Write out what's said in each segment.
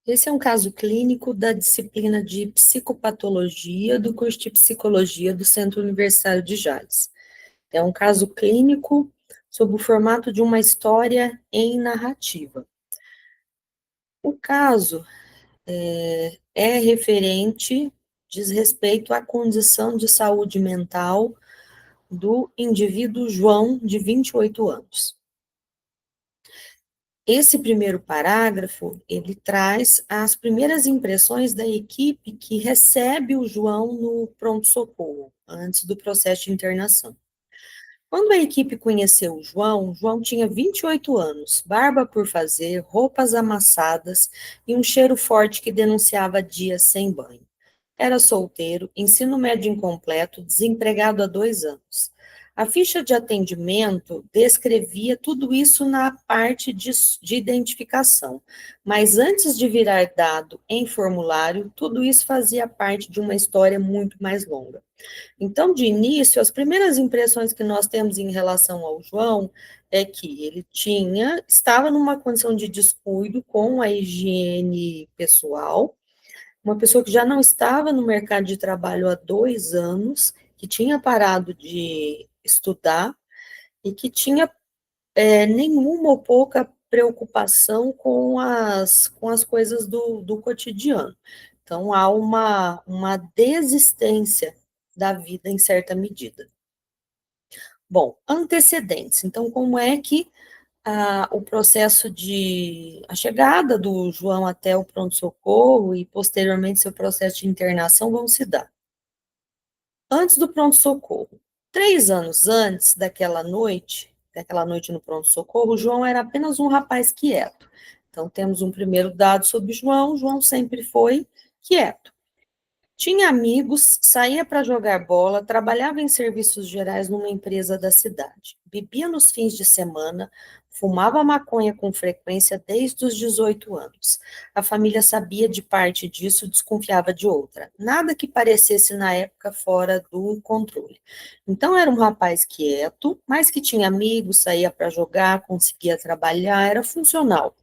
Esse é um caso clínico da disciplina de psicopatologia do curso de psicologia do Centro Universitário de Jales. É um caso clínico sob o formato de uma história em narrativa. O caso diz respeito à condição de saúde mental do indivíduo João, de 28 anos. Esse primeiro parágrafo, ele traz as primeiras impressões da equipe que recebe o João no pronto-socorro, antes do processo de internação. Quando a equipe conheceu o João tinha 28 anos, barba por fazer, roupas amassadas e um cheiro forte que denunciava dias sem banho. Era solteiro, ensino médio incompleto, desempregado há 2 anos. A ficha de atendimento descrevia tudo isso na parte de identificação, mas antes de virar dado em formulário, tudo isso fazia parte de uma história muito mais longa. Então, de início, as primeiras impressões que nós temos em relação ao João é que ele estava numa condição de descuido com a higiene pessoal, uma pessoa que já não estava no mercado de trabalho há 2 anos, que tinha parado de estudar e que tinha nenhuma ou pouca preocupação com as coisas do cotidiano. Então, há uma desistência da vida em certa medida. Bom, antecedentes. Então, como é que o processo a chegada do João até o pronto-socorro e, posteriormente, seu processo de internação vão se dar? Antes do pronto-socorro, 3 anos antes daquela noite no pronto-socorro, o João era apenas um rapaz quieto. Então, temos um primeiro dado sobre João sempre foi quieto. Tinha amigos, saía para jogar bola, trabalhava em serviços gerais numa empresa da cidade. Bebia nos fins de semana, fumava maconha com frequência desde os 18 anos. A família sabia de parte disso, desconfiava de outra. Nada que parecesse na época fora do controle. Então era um rapaz quieto, mas que tinha amigos, saía para jogar, conseguia trabalhar, era funcional.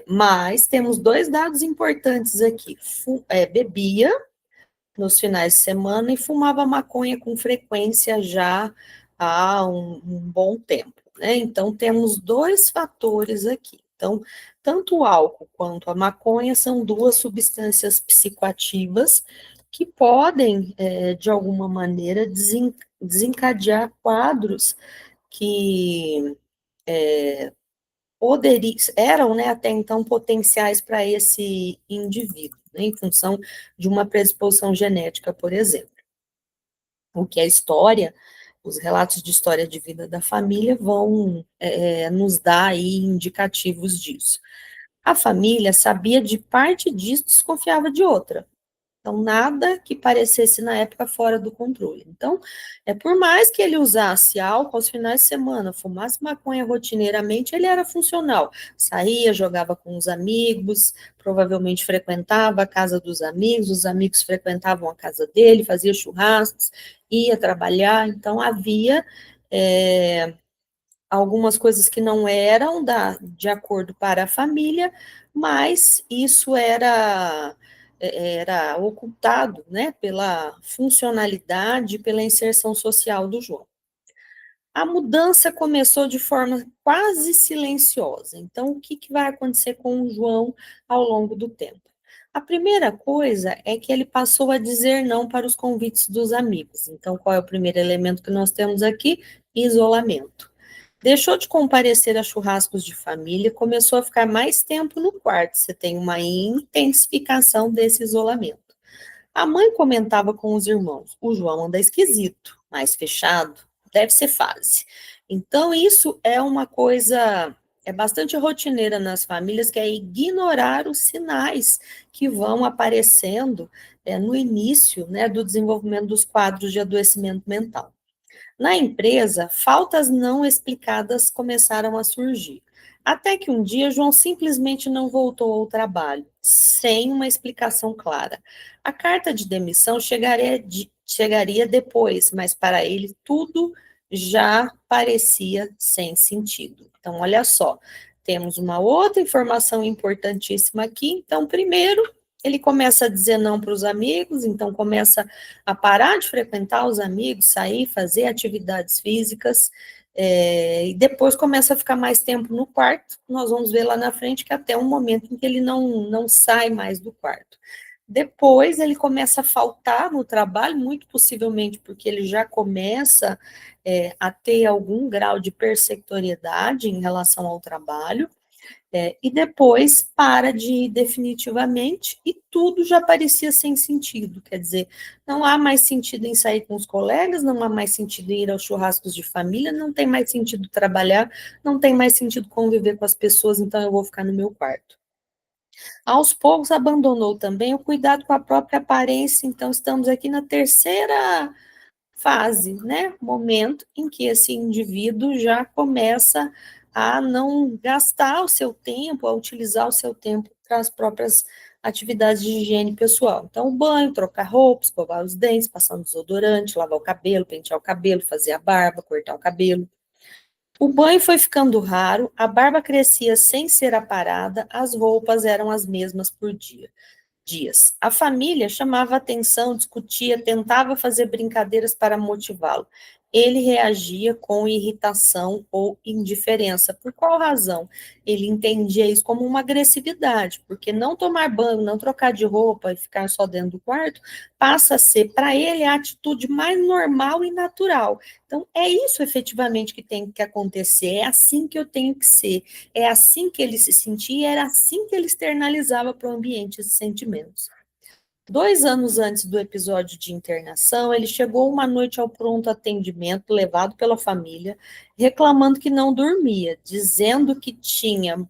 Mas temos dois dados importantes aqui. Bebia nos finais de semana e fumava maconha com frequência já há um bom tempo, né? Então, temos dois fatores aqui. Então, tanto o álcool quanto a maconha são duas substâncias psicoativas que podem, de alguma maneira, desencadear quadros que eram, né, até então, potenciais para esse indivíduo, né, em função de uma predisposição genética, por exemplo. O que a história, os relatos de história de vida da família vão nos dar aí indicativos disso. A família sabia de parte disso, desconfiava de outra. Então, nada que parecesse na época fora do controle. Então, por mais que ele usasse álcool aos finais de semana, fumasse maconha rotineiramente, ele era funcional. Saía, jogava com os amigos, provavelmente frequentava a casa dos amigos, os amigos frequentavam a casa dele, fazia churrascos, ia trabalhar. Então, havia algumas coisas que não eram de acordo para a família, mas isso era ocultado, né, pela funcionalidade, pela inserção social do João. A mudança começou de forma quase silenciosa. Então, o que vai acontecer com o João ao longo do tempo? A primeira coisa é que ele passou a dizer não para os convites dos amigos. Então, qual é o primeiro elemento que nós temos aqui? Isolamento. Deixou de comparecer a churrascos de família, começou a ficar mais tempo no quarto. Você tem uma intensificação desse isolamento. A mãe comentava com os irmãos: o João anda esquisito, mais fechado, deve ser fase. Então, isso é uma coisa bastante rotineira nas famílias, que é ignorar os sinais que vão aparecendo no início, né, do desenvolvimento dos quadros de adoecimento mental. Na empresa, faltas não explicadas começaram a surgir. Até que um dia, João simplesmente não voltou ao trabalho, sem uma explicação clara. A carta de demissão chegaria depois, mas para ele tudo já parecia sem sentido. Então, olha só, temos uma outra informação importantíssima aqui. Então, primeiro, ele começa a dizer não para os amigos, então começa a parar de frequentar os amigos, sair, fazer atividades físicas, e depois começa a ficar mais tempo no quarto. Nós vamos ver lá na frente que até um momento em que ele não sai mais do quarto. Depois ele começa a faltar no trabalho, muito possivelmente porque ele já começa a ter algum grau de persecutoriedade em relação ao trabalho, e depois para de ir definitivamente, e tudo já parecia sem sentido, quer dizer, não há mais sentido em sair com os colegas, não há mais sentido em ir aos churrascos de família, não tem mais sentido trabalhar, não tem mais sentido conviver com as pessoas, então eu vou ficar no meu quarto. Aos poucos abandonou também o cuidado com a própria aparência, então estamos aqui na terceira fase, né? Momento em que esse indivíduo já começa a não gastar o seu tempo, a utilizar o seu tempo para as próprias atividades de higiene pessoal. Então, o banho, trocar roupa, escovar os dentes, passar um desodorante, lavar o cabelo, pentear o cabelo, fazer a barba, cortar o cabelo. O banho foi ficando raro, a barba crescia sem ser aparada, as roupas eram as mesmas por dia dias. A família chamava atenção, discutia, tentava fazer brincadeiras para motivá-lo. Ele reagia com irritação ou indiferença. Por qual razão? Ele entendia isso como uma agressividade, porque não tomar banho, não trocar de roupa e ficar só dentro do quarto passa a ser para ele a atitude mais normal e natural. Então, é isso efetivamente que tem que acontecer, é assim que eu tenho que ser, é assim que ele se sentia, era assim que ele externalizava para o ambiente esses sentimentos. 2 anos antes do episódio de internação, ele chegou uma noite ao pronto atendimento, levado pela família, reclamando que não dormia, dizendo que tinha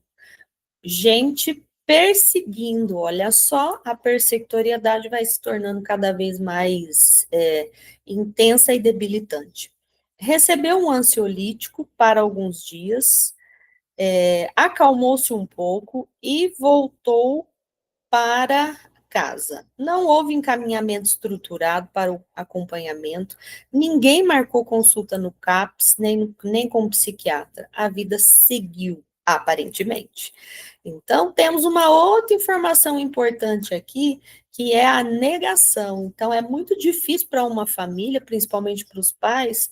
gente perseguindo. Olha só, a persecutoriedade vai se tornando cada vez mais intensa e debilitante. Recebeu um ansiolítico para alguns dias, acalmou-se um pouco e voltou para casa. Não houve encaminhamento estruturado para o acompanhamento, ninguém marcou consulta no CAPS, nem com o psiquiatra. A vida seguiu, aparentemente. Então, temos uma outra informação importante aqui, que é a negação. Então, é muito difícil para uma família, principalmente para os pais,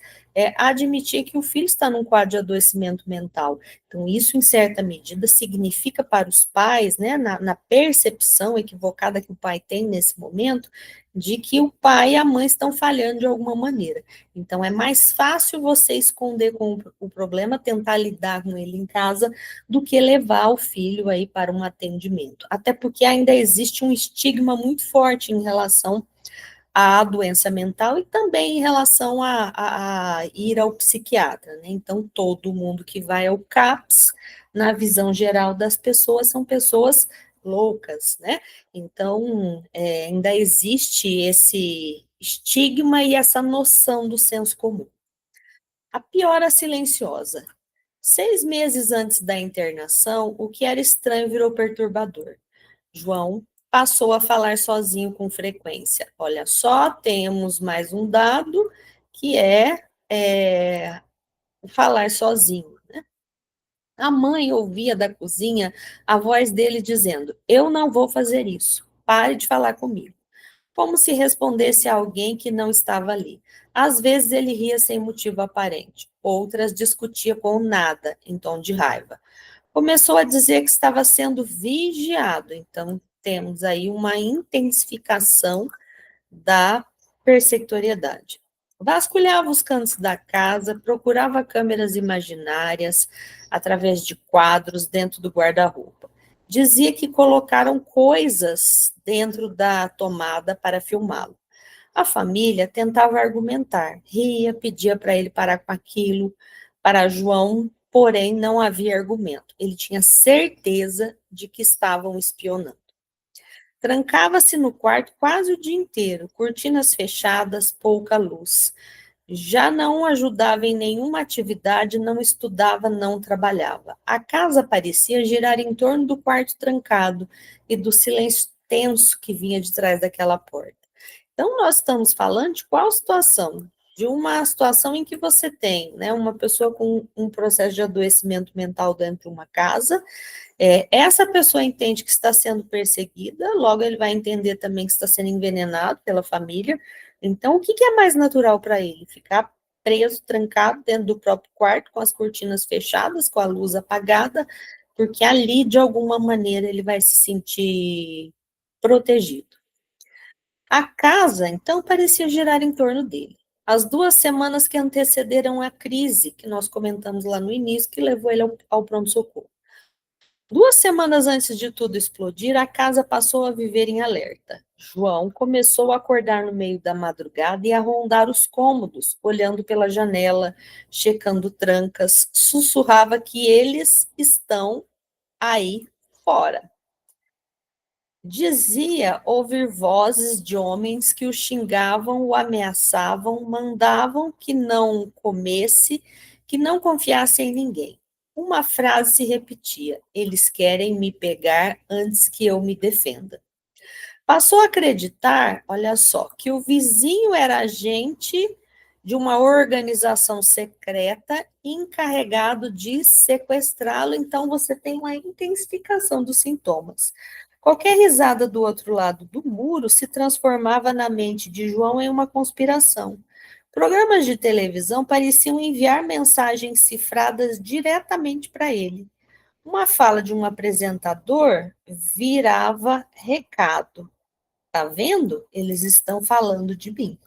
admitir que o filho está num quadro de adoecimento mental. Então, isso, em certa medida, significa para os pais, né, na percepção equivocada que o pai tem nesse momento, de que o pai e a mãe estão falhando de alguma maneira. Então, é mais fácil você esconder com o problema, tentar lidar com ele em casa, do que levar o filho aí para um atendimento. Até porque ainda existe um estigma muito forte em relação à doença mental e também em relação a ir ao psiquiatra, né? Então, todo mundo que vai ao CAPS, na visão geral das pessoas, são pessoas loucas, né? Então, ainda existe esse estigma e essa noção do senso comum. A piora silenciosa. 6 meses antes da internação, o que era estranho virou perturbador. João passou a falar sozinho com frequência. Olha só, temos mais um dado que é falar sozinho. A mãe ouvia da cozinha a voz dele dizendo: Eu não vou fazer isso, pare de falar comigo. Como se respondesse a alguém que não estava ali. Às vezes ele ria sem motivo aparente, outras discutia com nada, em tom de raiva. Começou a dizer que estava sendo vigiado, então temos aí uma intensificação da persecutoriedade. Vasculhava os cantos da casa, procurava câmeras imaginárias através de quadros dentro do guarda-roupa. Dizia que colocaram coisas dentro da tomada para filmá-lo. A família tentava argumentar, ria, pedia para ele parar com aquilo. Para João, porém, não havia argumento. Ele tinha certeza de que estavam espionando. Trancava-se no quarto quase o dia inteiro, cortinas fechadas, pouca luz. Já não ajudava em nenhuma atividade, não estudava, não trabalhava. A casa parecia girar em torno do quarto trancado e do silêncio tenso que vinha de trás daquela porta. Então, nós estamos falando de qual situação? de uma situação em que você tem, né, uma pessoa com um processo de adoecimento mental dentro de uma casa, essa pessoa entende que está sendo perseguida, logo ele vai entender também que está sendo envenenado pela família. Então, o que que é mais natural para ele? Ficar preso, trancado dentro do próprio quarto, com as cortinas fechadas, com a luz apagada, porque ali, de alguma maneira, ele vai se sentir protegido. A casa, então, parecia girar em torno dele. As 2 semanas que antecederam a crise, que nós comentamos lá no início, que levou ele ao pronto-socorro. 2 semanas antes de tudo explodir, a casa passou a viver em alerta. João começou a acordar no meio da madrugada e a rondar os cômodos, olhando pela janela, checando trancas, sussurrava que eles estão aí fora. Dizia ouvir vozes de homens que o xingavam, o ameaçavam, mandavam que não comesse, que não confiasse em ninguém. Uma frase se repetia: eles querem me pegar antes que eu me defenda. Passou a acreditar, olha só, que o vizinho era agente de uma organização secreta encarregado de sequestrá-lo, então você tem uma intensificação dos sintomas. Qualquer risada do outro lado do muro se transformava na mente de João em uma conspiração. Programas de televisão pareciam enviar mensagens cifradas diretamente para ele. Uma fala de um apresentador virava recado. Tá vendo? Eles estão falando de mim.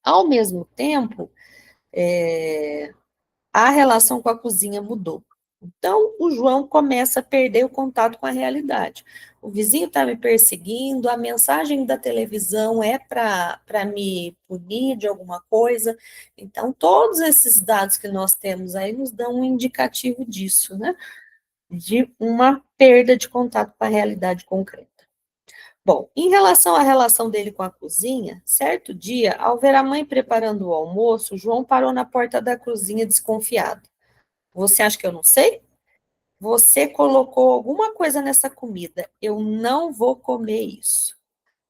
Ao mesmo tempo, a relação com a cozinha mudou. Então, o João começa a perder o contato com a realidade. O vizinho está me perseguindo, a mensagem da televisão é para me punir de alguma coisa. Então, todos esses dados que nós temos aí nos dão um indicativo disso, né? De uma perda de contato com a realidade concreta. Bom, em relação à relação dele com a cozinha, certo dia, ao ver a mãe preparando o almoço, João parou na porta da cozinha desconfiado. Você acha que eu não sei? Você colocou alguma coisa nessa comida. Eu não vou comer isso.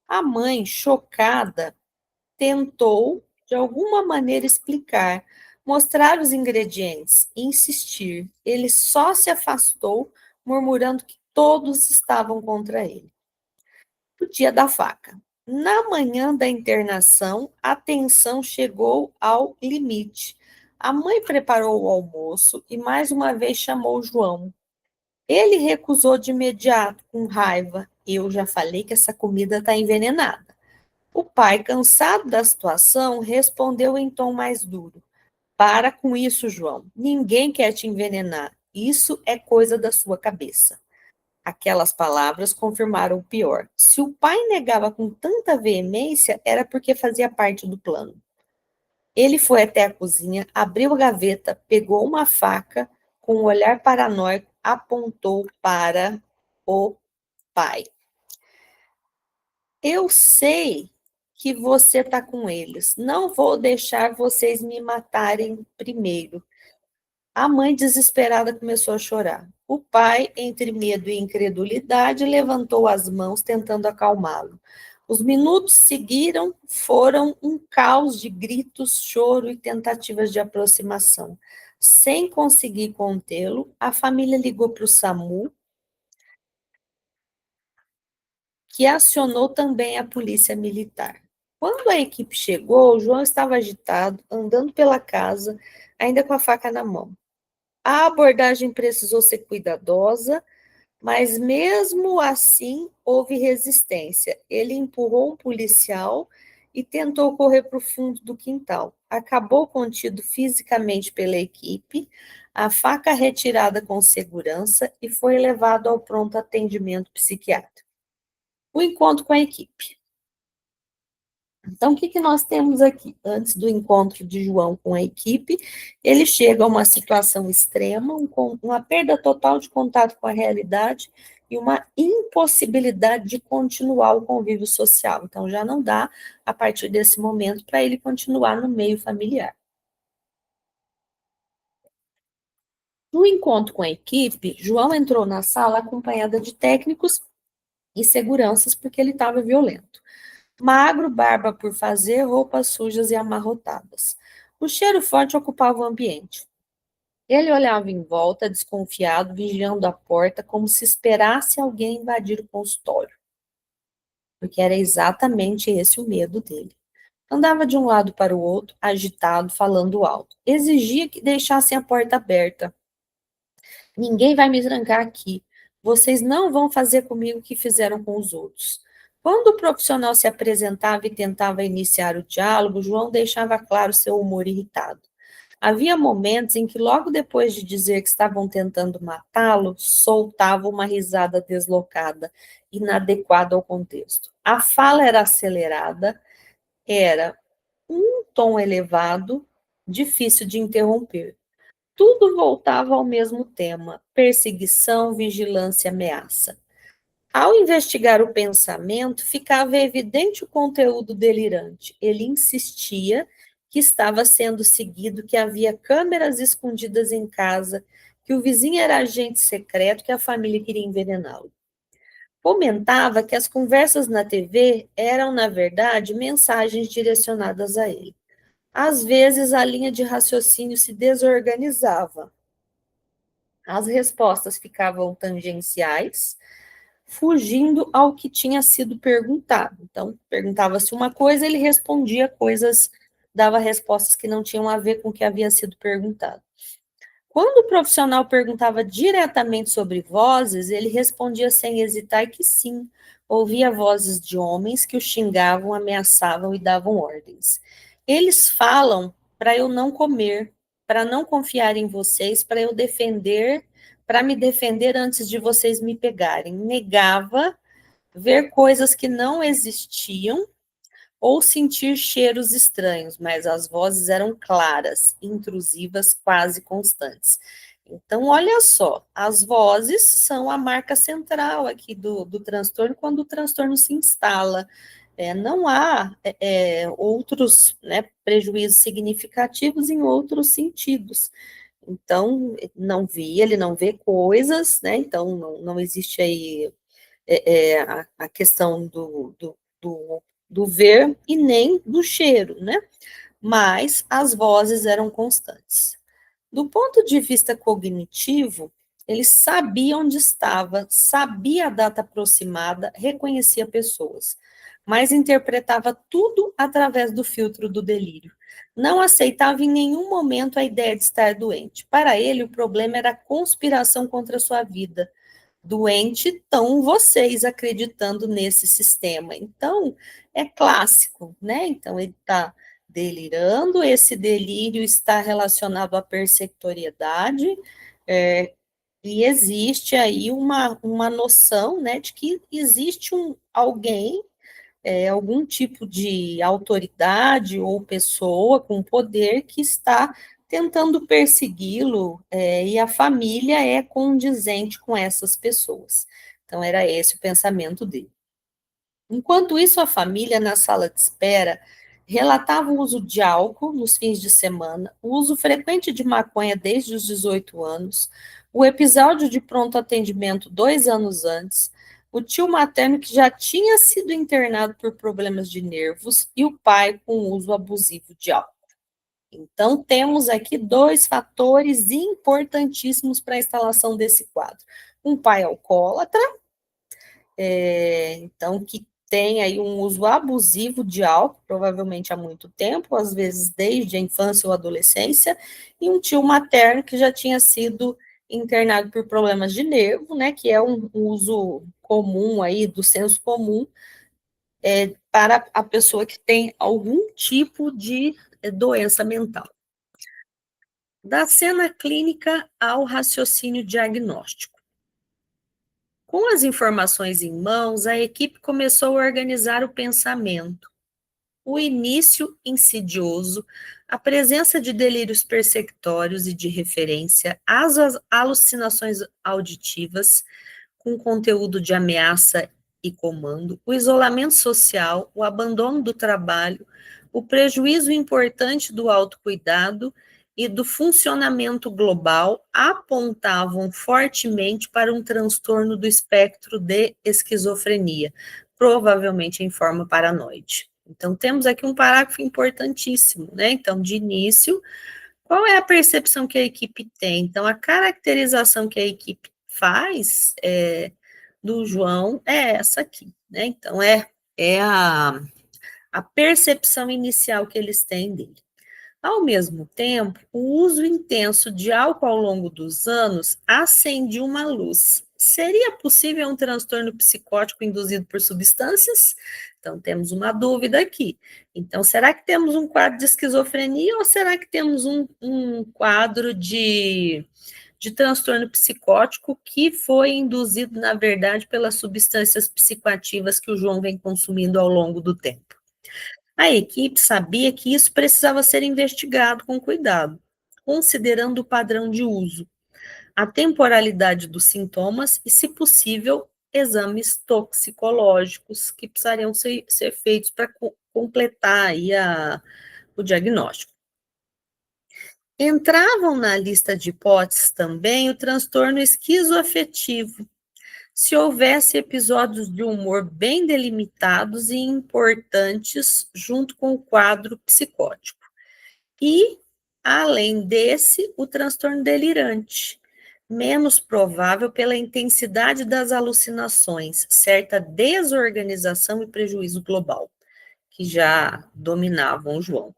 A mãe, chocada, tentou, de alguma maneira, explicar, mostrar os ingredientes, insistir. Ele só se afastou, murmurando que todos estavam contra ele. O dia da faca. Na manhã da internação, a tensão chegou ao limite. A mãe preparou o almoço e mais uma vez chamou João. Ele recusou de imediato, com raiva. Eu já falei que essa comida está envenenada. O pai, cansado da situação, respondeu em tom mais duro: para com isso, João. Ninguém quer te envenenar. Isso é coisa da sua cabeça. Aquelas palavras confirmaram o pior. Se o pai negava com tanta veemência, era porque fazia parte do plano. Ele foi até a cozinha, abriu a gaveta, pegou uma faca, com um olhar paranoico, apontou para o pai. Eu sei que você está com eles. Não vou deixar vocês me matarem primeiro. A mãe, desesperada, começou a chorar. O pai, entre medo e incredulidade, levantou as mãos, tentando acalmá-lo. Os minutos seguiram, foram um caos de gritos, choro e tentativas de aproximação. Sem conseguir contê-lo, a família ligou para o SAMU, que acionou também a polícia militar. Quando a equipe chegou, João estava agitado, andando pela casa, ainda com a faca na mão. A abordagem precisou ser cuidadosa, mas mesmo assim houve resistência. Ele empurrou um policial e tentou correr para o fundo do quintal. Acabou contido fisicamente pela equipe, a faca retirada com segurança e foi levado ao pronto atendimento psiquiátrico. O encontro com a equipe. Então, o que que nós temos aqui? Antes do encontro de João com a equipe, ele chega a uma situação extrema, uma perda total de contato com a realidade e uma impossibilidade de continuar o convívio social. Então, já não dá, a partir desse momento, para ele continuar no meio familiar. No encontro com a equipe, João entrou na sala acompanhada de técnicos e seguranças porque ele estava violento. Magro, barba por fazer, roupas sujas e amarrotadas. O cheiro forte ocupava o ambiente. Ele olhava em volta, desconfiado, vigiando a porta, como se esperasse alguém invadir o consultório, porque era exatamente esse o medo dele. Andava de um lado para o outro, agitado, falando alto. Exigia que deixassem a porta aberta. Ninguém vai me trancar aqui. Vocês não vão fazer comigo o que fizeram com os outros. Quando o profissional se apresentava e tentava iniciar o diálogo, João deixava claro seu humor irritado. Havia momentos em que, logo depois de dizer que estavam tentando matá-lo, soltava uma risada deslocada, inadequada ao contexto. A fala era acelerada, era um tom elevado, difícil de interromper. Tudo voltava ao mesmo tema: perseguição, vigilância, ameaça. Ao investigar o pensamento, ficava evidente o conteúdo delirante. Ele insistia que estava sendo seguido, que havia câmeras escondidas em casa, que o vizinho era agente secreto, que a família queria envenená-lo. Comentava que as conversas na TV eram, na verdade, mensagens direcionadas a ele. Às vezes, a linha de raciocínio se desorganizava. As respostas ficavam tangenciais, fugindo ao que tinha sido perguntado. Então, perguntava-se uma coisa, ele respondia coisas, dava respostas que não tinham a ver com o que havia sido perguntado. Quando o profissional perguntava diretamente sobre vozes, ele respondia sem hesitar que sim, ouvia vozes de homens que o xingavam, ameaçavam e davam ordens. Eles falam para eu não comer, para não confiar em vocês, para eu defender, para me defender antes de vocês me pegarem. Negava ver coisas que não existiam ou sentir cheiros estranhos, mas as vozes eram claras, intrusivas, quase constantes. Então, olha só, as vozes são a marca central aqui do transtorno quando o transtorno se instala. Não há outros, né, prejuízos significativos em outros sentidos. Então, ele não vê coisas, né? Então, não existe aí a questão do ver e nem do cheiro, né? Mas as vozes eram constantes. Do ponto de vista cognitivo, ele sabia onde estava, sabia a data aproximada, reconhecia pessoas, mas interpretava tudo através do filtro do delírio. Não aceitava em nenhum momento a ideia de estar doente. Para ele, o problema era a conspiração contra a sua vida. Doente estão vocês acreditando nesse sistema. Então, é clássico, né? Então, ele está delirando, esse delírio está relacionado à persecutoriedade, e existe aí uma noção, né, de que existe alguém, algum tipo de autoridade ou pessoa com poder que está tentando persegui-lo, e a família é condizente com essas pessoas. Então, era esse o pensamento dele. Enquanto isso, a família, na sala de espera, relatava o uso de álcool nos fins de semana, o uso frequente de maconha desde os 18 anos, o episódio de pronto atendimento 2 anos antes, o tio materno que já tinha sido internado por problemas de nervos e o pai com uso abusivo de álcool. Então, temos aqui dois fatores importantíssimos para a instalação desse quadro. Um pai alcoólatra, então, que tem aí um uso abusivo de álcool, provavelmente há muito tempo, às vezes desde a infância ou adolescência, e um tio materno que já tinha sido internado por problemas de nervo, né, que é um uso comum aí, do senso comum, para a pessoa que tem algum tipo de doença mental. Da cena clínica ao raciocínio diagnóstico. Com as informações em mãos, a equipe começou a organizar o pensamento. O início insidioso, a presença de delírios persecutórios e de referência, as alucinações auditivas com conteúdo de ameaça e comando, o isolamento social, o abandono do trabalho, o prejuízo importante do autocuidado e do funcionamento global apontavam fortemente para um transtorno do espectro de esquizofrenia. provavelmente em forma paranoide. Então, temos aqui um parágrafo importantíssimo, né? Então, de início, qual é a percepção que a equipe tem? Então, a caracterização que a equipe faz do João é essa aqui, né? Então, é a percepção inicial que eles têm dele. Ao mesmo tempo, o uso intenso de álcool ao longo dos anos acende uma luz. Seria possível um transtorno psicótico induzido por substâncias? Então, temos uma dúvida aqui. Então, será que temos um quadro de esquizofrenia ou será que temos um quadro de transtorno psicótico que foi induzido, na verdade, pelas substâncias psicoativas que o João vem consumindo ao longo do tempo? A equipe sabia que isso precisava ser investigado com cuidado, considerando o padrão de uso, a temporalidade dos sintomas e, se possível, exames toxicológicos que precisariam ser feitos para completar aí o diagnóstico. Entravam na lista de hipóteses também o transtorno esquizoafetivo, se houvesse episódios de humor bem delimitados e importantes junto com o quadro psicótico. E, além desse, o transtorno delirante, menos provável pela intensidade das alucinações, certa desorganização e prejuízo global, que já dominavam o João.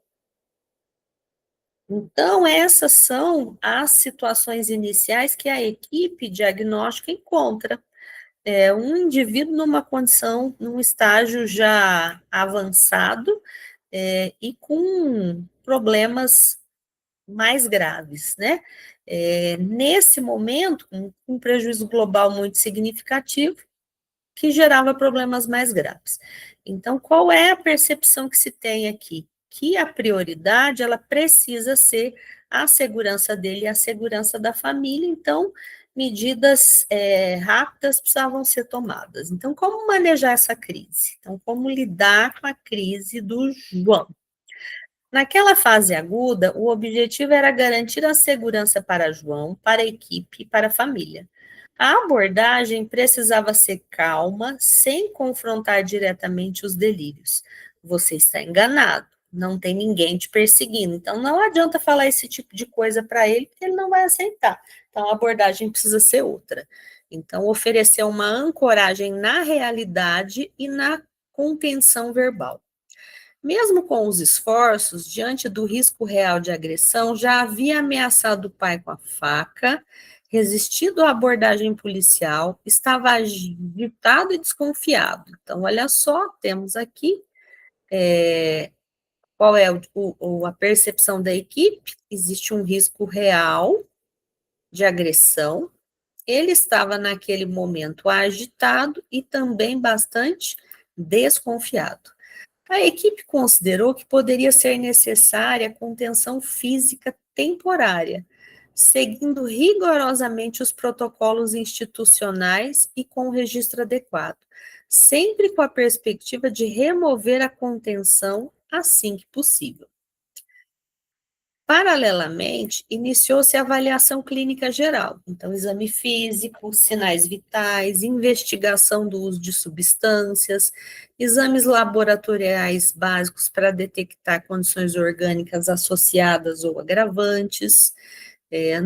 Então, essas são as situações iniciais que a equipe diagnóstica encontra. Um indivíduo numa condição, num estágio já avançado, e com problemas mais graves, né? Nesse momento, um prejuízo global muito significativo, que gerava problemas mais graves. Então, qual é a percepção que se tem aqui? Que a prioridade, ela precisa ser a segurança dele e a segurança da família, então, medidas rápidas precisavam ser tomadas. Então, como manejar essa crise? Então, como lidar com a crise do João? Naquela fase aguda, o objetivo era garantir a segurança para João, para a equipe e para a família. A abordagem precisava ser calma, sem confrontar diretamente os delírios. Você está enganado, não tem ninguém te perseguindo. Então, não adianta falar esse tipo de coisa para ele, porque ele não vai aceitar. Então, a abordagem precisa ser outra. Então, oferecer uma ancoragem na realidade e na contenção verbal. Mesmo com os esforços, diante do risco real de agressão, já havia ameaçado o pai com a faca, resistido à abordagem policial, estava agitado e desconfiado. Então, olha só, temos aqui qual é a percepção da equipe: existe um risco real de agressão. Ele estava naquele momento agitado e também bastante desconfiado. A equipe considerou que poderia ser necessária contenção física temporária, seguindo rigorosamente os protocolos institucionais e com o registro adequado, sempre com a perspectiva de remover a contenção assim que possível. Paralelamente, iniciou-se a avaliação clínica geral, então, exame físico, sinais vitais, investigação do uso de substâncias, exames laboratoriais básicos para detectar condições orgânicas associadas ou agravantes.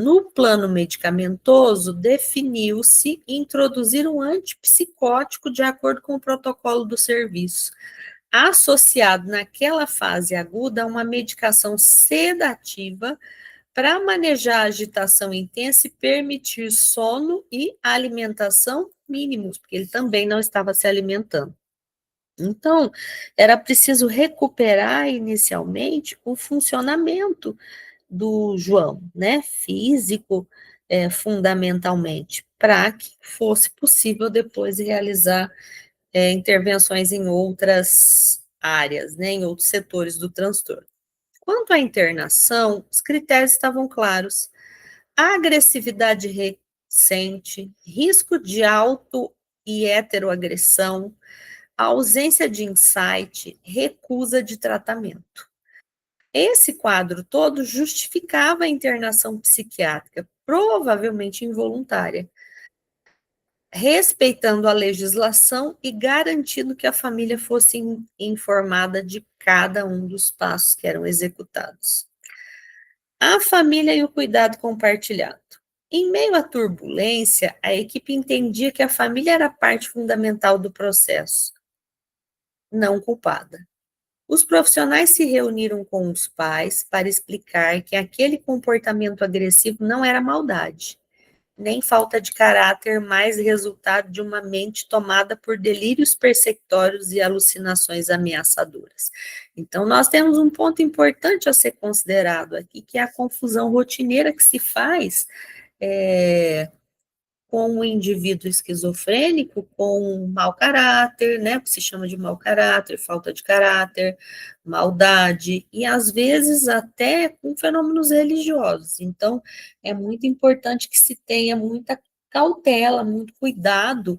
No plano medicamentoso, definiu-se introduzir um antipsicótico de acordo com o protocolo do serviço, associado naquela fase aguda a uma medicação sedativa para manejar a agitação intensa e permitir sono e alimentação mínimos, porque ele também não estava se alimentando. Então, era preciso recuperar inicialmente o funcionamento do João, né, físico, fundamentalmente, para que fosse possível depois realizar intervenções em outras áreas, né, em outros setores do transtorno. Quanto à internação, os critérios estavam claros: agressividade recente, risco de auto e heteroagressão, ausência de insight, recusa de tratamento. Esse quadro todo justificava a internação psiquiátrica, provavelmente involuntária. respeitando a legislação e garantindo que a família fosse informada de cada um dos passos que eram executados. A família e o cuidado compartilhado. Em meio à turbulência, a equipe entendia que a família era parte fundamental do processo, não culpada. Os profissionais se reuniram com os pais para explicar que aquele comportamento agressivo não era maldade, nem falta de caráter, mas resultado de uma mente tomada por delírios persecutórios e alucinações ameaçadoras. Então, nós temos um ponto importante a ser considerado aqui, que é a confusão rotineira que se faz com o indivíduo esquizofrênico com mau caráter, né, o que se chama de mau caráter, falta de caráter, maldade, e às vezes até com fenômenos religiosos. Então, é muito importante que se tenha muita cautela, muito cuidado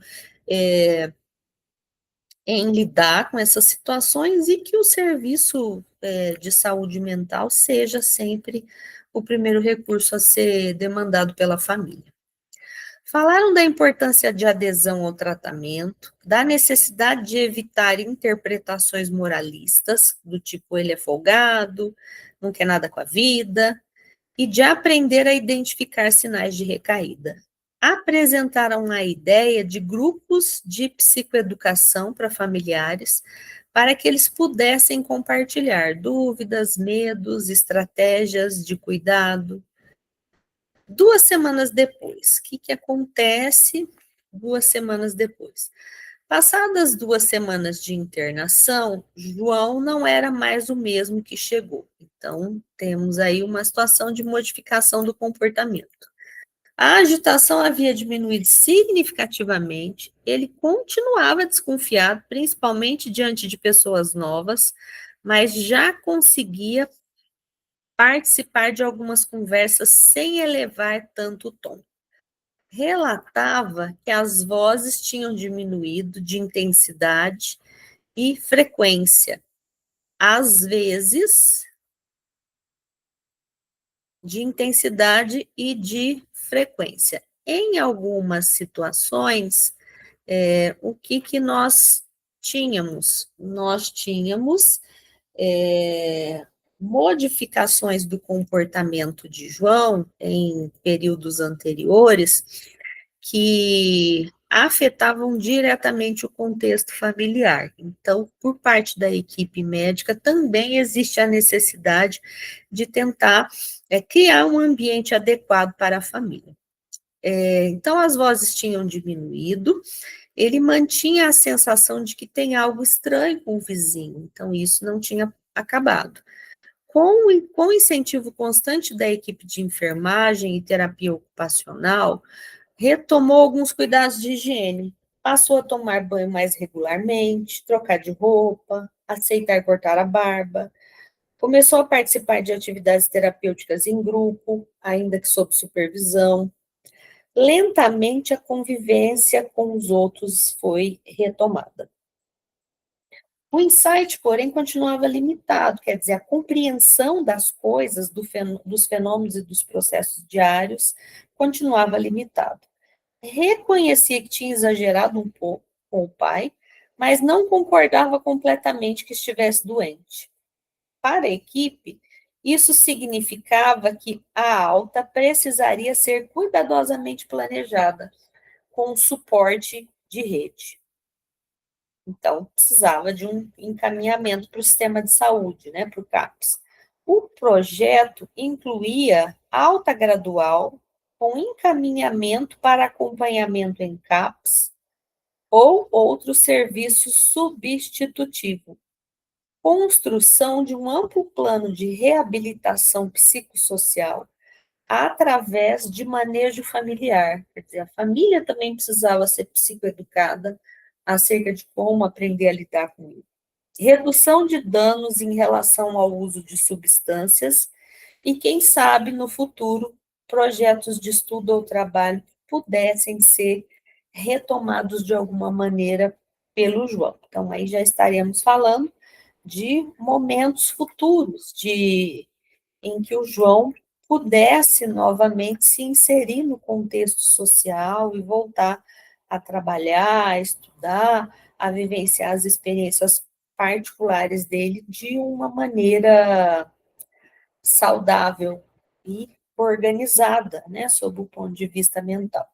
em lidar com essas situações e que o serviço de saúde mental seja sempre o primeiro recurso a ser demandado pela família. Falaram da importância de adesão ao tratamento, da necessidade de evitar interpretações moralistas, do tipo ele é folgado, não quer nada com a vida, e de aprender a identificar sinais de recaída. Apresentaram a ideia de grupos de psicoeducação para familiares, para que eles pudessem compartilhar dúvidas, medos, estratégias de cuidado. 2 semanas depois, o que acontece 2 semanas depois? Passadas 2 semanas de internação, João não era mais o mesmo que chegou. Então, temos aí uma situação de modificação do comportamento. A agitação havia diminuído significativamente, ele continuava desconfiado, principalmente diante de pessoas novas, mas já conseguia participar de algumas conversas sem elevar tanto o tom. Relatava que as vozes tinham diminuído de intensidade e frequência, às vezes de intensidade e de frequência. Em algumas situações, o que nós tínhamos? Nós tínhamos modificações do comportamento de João em períodos anteriores que afetavam diretamente o contexto familiar. Então, por parte da equipe médica, também existe a necessidade de tentar criar um ambiente adequado para a família. Então, as vozes tinham diminuído, ele mantinha a sensação de que tem algo estranho com o vizinho, então isso não tinha acabado. Com o incentivo constante da equipe de enfermagem e terapia ocupacional, retomou alguns cuidados de higiene, passou a tomar banho mais regularmente, trocar de roupa, aceitar cortar a barba, começou a participar de atividades terapêuticas em grupo, ainda que sob supervisão. Lentamente, a convivência com os outros foi retomada. O insight, porém, continuava limitado, quer dizer, a compreensão das coisas, dos fenômenos e dos processos diários continuava limitado. Reconhecia que tinha exagerado um pouco com o pai, mas não concordava completamente que estivesse doente. Para a equipe, isso significava que a alta precisaria ser cuidadosamente planejada, com suporte de rede. Então, precisava de um encaminhamento para o sistema de saúde, né, para o CAPS. O projeto incluía alta gradual, com encaminhamento para acompanhamento em CAPS ou outro serviço substitutivo. Construção de um amplo plano de reabilitação psicossocial através de manejo familiar. Quer dizer, a família também precisava ser psicoeducada acerca de como aprender a lidar com isso. Redução de danos em relação ao uso de substâncias e, quem sabe, no futuro, projetos de estudo ou trabalho que pudessem ser retomados de alguma maneira pelo João. Então, aí já estaremos falando de momentos futuros, em que o João pudesse novamente se inserir no contexto social e voltar a trabalhar, a estudar, a vivenciar as experiências particulares dele de uma maneira saudável e organizada, né, sob o ponto de vista mental.